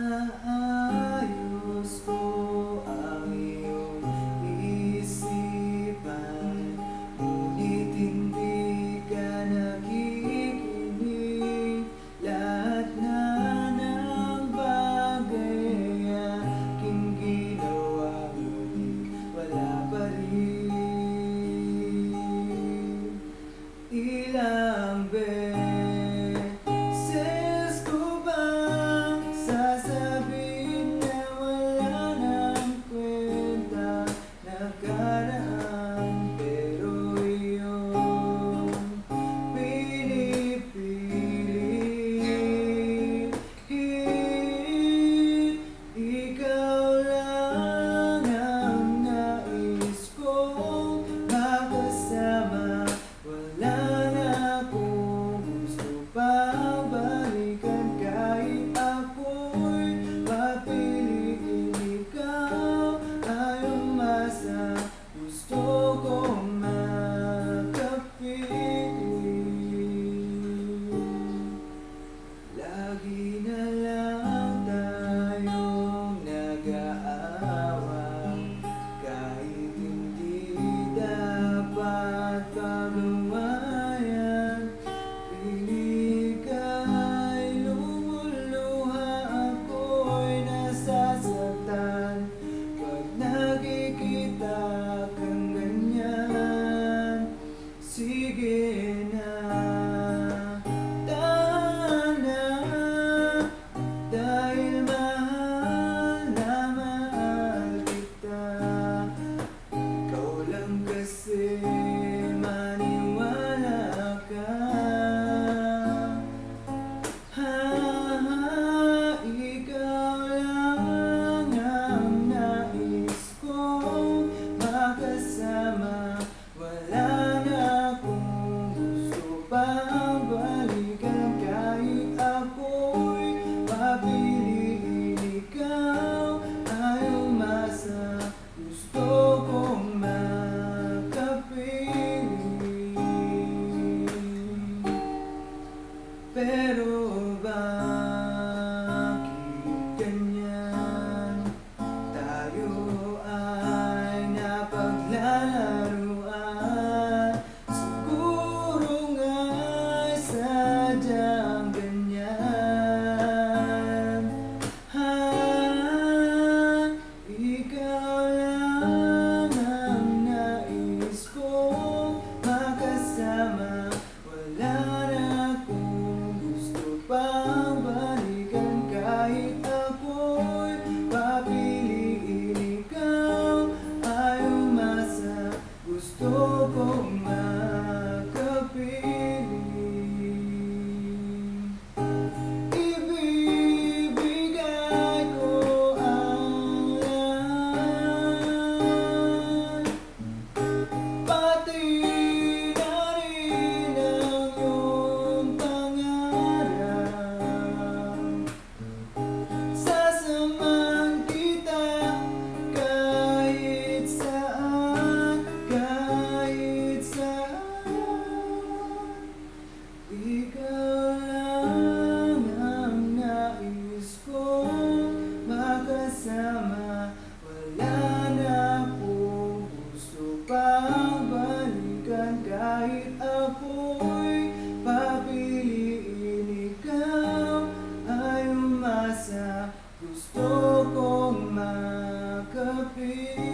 Inaayos ko ang iyong isipan, ngunit hindi ka nakikinig. Lahat na ng bagay ay aking ginawa, ngunit wala pa rin. Ilang beses ko bang sasabihin na wala nang kwenta nakaraan, pero iyong pinipilit. Ikaw lang ang nais kong makasama. Wala na akong gusto pang balikan, kahit ako'y papiliin. Ikaw ay umasa, gusto kong makapiling. Lagi na lang tayong nag-aaway, kahit hindi dapat pagawayan. Piling ka'y lumuluha, ako'y nasasaktan pag nakikita kang ganyan. Sige na, tahan na, dahil mahal na mahal kita. Ikaw lang kasi, maniwala ka. Ikaw lang ang nais kong makasama. Wala na akong gusto pang balikan, kahit ako'y papiliin. Ikaw ay umasa, gusto kong makapiling. Pero bakit ganyan? Tayo ay napaglalaruan. Siguro nga'y sadyang ganyan. Ikaw lang ang nais kong makasama. Wala na akong gusto pang balikan, kahit ako'y papiliin. Ikaw ay umasa, gusto kong makapiling. Ibibigay ko ang lahat, pati na rin ang iyong pangarap. Sasamahan kita kahit saan, kahit saan. Ikaw lang ang nais kong makasama. Wala na akong gusto pang balikan, kahit ako'y papiliin. Ikaw ay umasa, gusto kong makapiling.